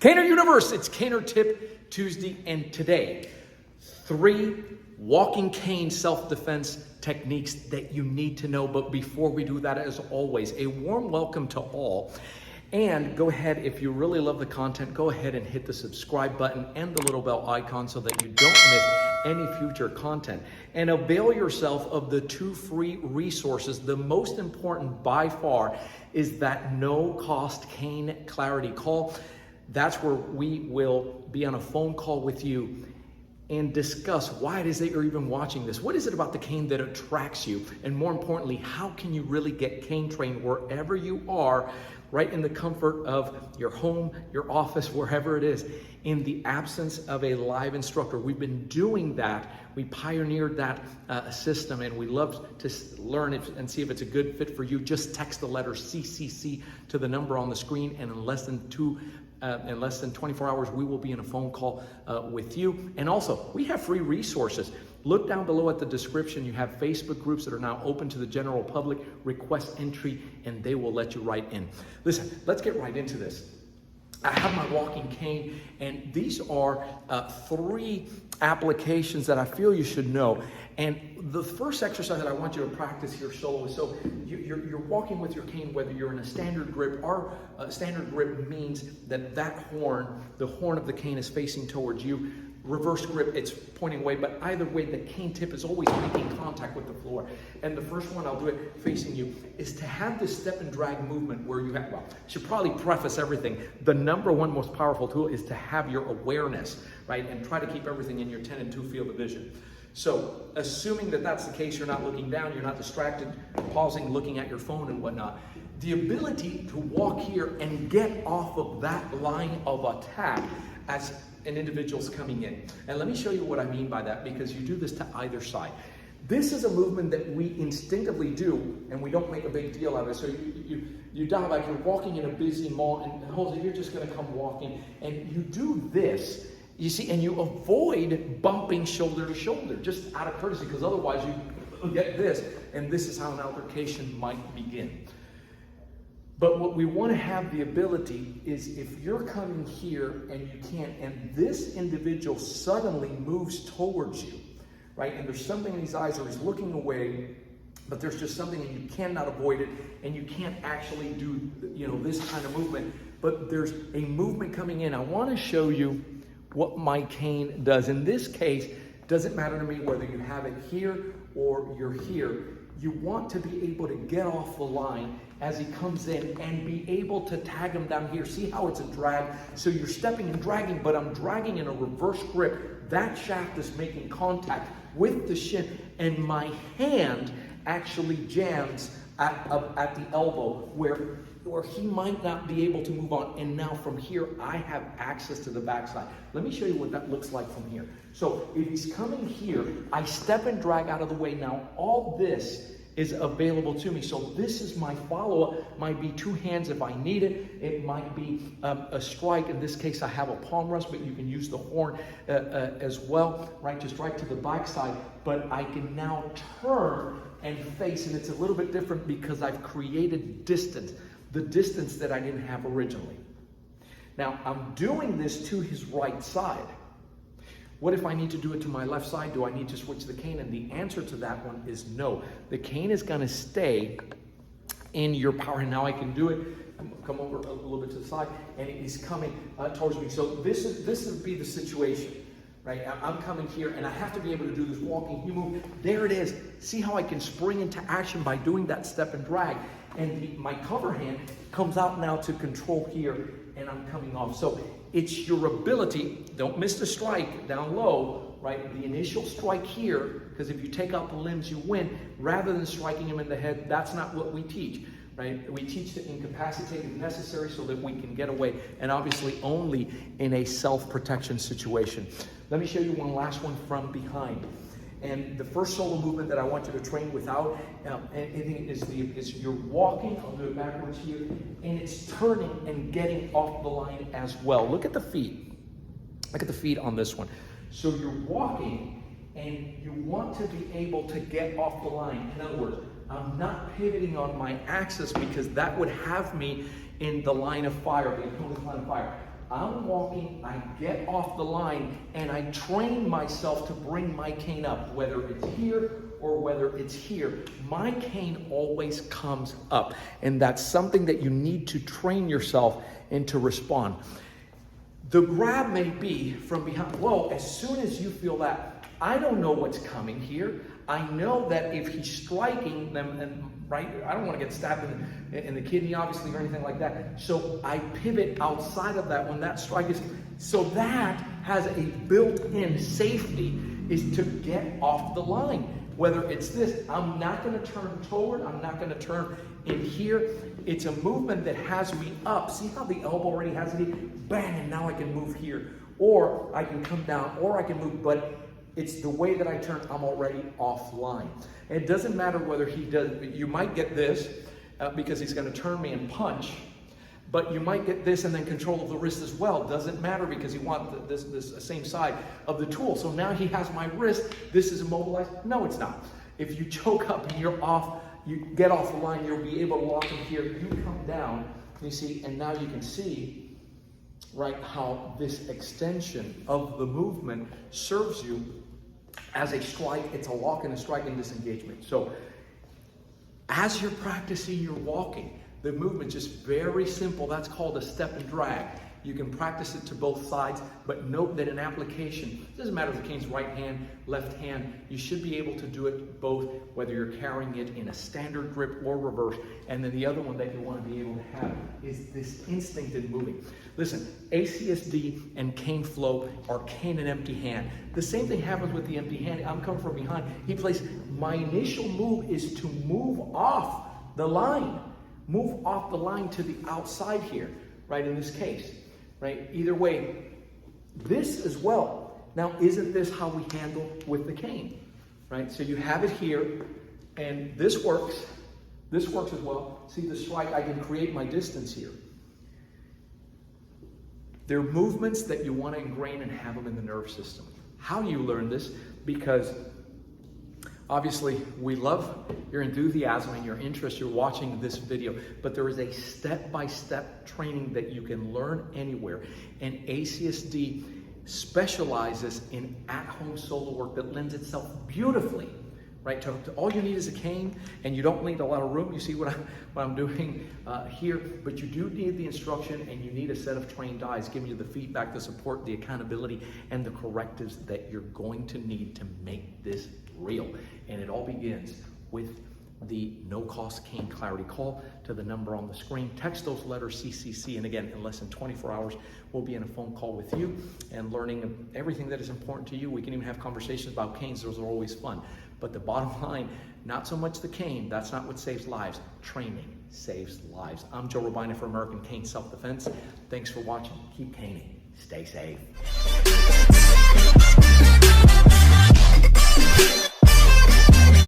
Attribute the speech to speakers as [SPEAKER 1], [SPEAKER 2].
[SPEAKER 1] Caner Universe, it's Caner Tip Tuesday, and today, 3 walking cane self-defense techniques that you need to know. But before we do that, as always, a warm welcome to all. And go ahead, if you really love the content, go ahead and hit the subscribe button and the little bell icon so that you don't miss any future content. And avail yourself of the 2 free resources. The most important by far is that no-cost cane clarity call. That's where we will be on a phone call with you and discuss why it is that you're even watching this. What is it about the cane that attracts you? And more importantly, how can you really get cane trained wherever you are, right in the comfort of your home, your office, wherever it is, in the absence of a live instructor. We've been doing that. We pioneered that system, and we love to learn and see if it's a good fit for you. Just text the letter CCC to the number on the screen, and in less than 24 hours, we will be in a phone call with you. And also, we have free resources. Look down below at the description. You have Facebook groups that are now open to the general public. Request entry, and they will let you right in. Listen, let's get right into this. I have my walking cane, and these are 3 applications that I feel you should know. And the first exercise that I want you to practice here solo is, so you're walking with your cane, whether you're in a standard grip. Our standard grip means that the horn of the cane is facing towards you. Reverse grip, it's pointing away, but either way, the cane tip is always making contact with the floor. And the first one, I'll do it facing you, is to have this step and drag movement where you have, well, I should probably preface everything. The number 1 most powerful tool is to have your awareness, right? And try to keep everything in your 10 and 2 field of vision. So assuming that that's the case, you're not looking down, you're not distracted, pausing, looking at your phone and whatnot. The ability to walk here and get off of that line of attack as an individual's coming in. And let me show you what I mean by that, because you do this to either side. This is a movement that we instinctively do, and we don't make a big deal out of it. So you dive, like you're walking in a busy mall, and Jose, you're just gonna come walking, and you do this, you see, and you avoid bumping shoulder to shoulder, just out of courtesy, because otherwise you get this, and this is how an altercation might begin. But what we want to have the ability is, if you're coming here and you can't, and this individual suddenly moves towards you, right? And there's something in his eyes, or he's looking away, but there's just something, and you cannot avoid it, and you can't actually do, this kind of movement, but there's a movement coming in. I want to show you what my cane does. In this case, it doesn't matter to me whether you have it here or you're here. You want to be able to get off the line as he comes in and be able to tag him down here. See how it's a drag? So you're stepping and dragging, but I'm dragging in a reverse grip. That shaft is making contact with the shin, and my hand actually jams at the elbow where he might not be able to move on. And now from here, I have access to the backside. Let me show you what that looks like from here. So if he's coming here, I step and drag out of the way. Now all this is available to me. So this is my follow-up. Might be 2 hands if I need it. It might be a strike. In this case, I have a palm rest, but you can use the horn as well, right? Just right to the backside. But I can now turn and face, and it's a little bit different because I've created distance, the distance that I didn't have originally. Now, I'm doing this to his right side. What if I need to do it to my left side? Do I need to switch the cane? And the answer to that one is no. The cane is going to stay in your power. And now I can do it. Come over a little bit to the side, and he's coming towards me. So this would be the situation, right? I'm coming here, and I have to be able to do this walking. You move. There it is. See how I can spring into action by doing that step and drag. And my cover hand comes out now to control here, and I'm coming off. So it's your ability, don't miss the strike down low, right? The initial strike here, because if you take out the limbs, you win, rather than striking him in the head. That's not what we teach, right? We teach to incapacitate if necessary so that we can get away, and obviously only in a self-protection situation. Let me show you one last one from behind. And the first solo movement that I want you to train without anything is you're walking. I'll do it backwards here, and it's turning and getting off the line as well. Look at the feet. Look at the feet on this one. So you're walking, and you want to be able to get off the line. In other words, I'm not pivoting on my axis, because that would have me in the line of fire, the opponent's line of fire. I'm walking, I get off the line, and I train myself to bring my cane up, whether it's here or whether it's here. My cane always comes up, and that's something that you need to train yourself and to respond. The grab may be from behind. Well, as soon as you feel that, I don't know what's coming here. I know that if he's striking them, and right, I don't want to get stabbed in the kidney, obviously, or anything like that. So I pivot outside of that when that strike is. So that has a built-in safety, is to get off the line. Whether it's this, I'm not going to turn toward, I'm not going to turn in here. It's a movement that has me up. See how the elbow already has me? Bang, and now I can move here. Or I can come down, or I can move, but it's the way that I turn, I'm already offline. And it doesn't matter whether he does, you might get this because he's going to turn me and punch, but you might get this and then control of the wrist as well. Doesn't matter because you want this same side of the tool. So now he has my wrist, this is immobilized. No, it's not. If you choke up and you're off, you get off the line, you'll be able to lock in here. You come down, you see, and now you can see, right, how this extension of the movement serves you as a strike. It's a lock and a strike and disengagement. So as you're practicing your walking, the movement's just very simple. That's called a step and drag. You can practice it to both sides, but note that in application, it doesn't matter if the cane's right hand, left hand, you should be able to do it both, whether you're carrying it in a standard grip or reverse. And then the other one that you want to be able to have is this instinct in moving. Listen, ACSD and cane flow are cane and empty hand. The same thing happens with the empty hand. I'm coming from behind. He plays, my initial move is to move off the line. Move off the line to the outside here, right, in this case. Right? Either way, this as well. Now, isn't this how we handle with the cane? Right? So you have it here, and this works. This works as well. See the strike, I can create my distance here. There are movements that you want to ingrain and have them in the nerve system. How do you learn this? Because obviously, we love your enthusiasm and your interest. You're watching this video, but there is a step-by-step training that you can learn anywhere. And ACSD specializes in at-home solo work that lends itself beautifully, right? To all you need is a cane, and you don't need a lot of room. You see what I'm doing here, but you do need the instruction, and you need a set of trained eyes giving you the feedback, the support, the accountability, and the correctives that you're going to need to make this real. And it all begins with the no-cost cane clarity. Call to the number on the screen, text those letters CCC, and again, in less than 24 hours, we'll be in a phone call with you and learning everything that is important to you. We can even have conversations about canes. Those are always fun. But the bottom line, not so much the cane, that's not what saves lives. Training saves lives. I'm Joe Robina for American Cane Self-Defense. Thanks for watching. Keep caning. Stay safe.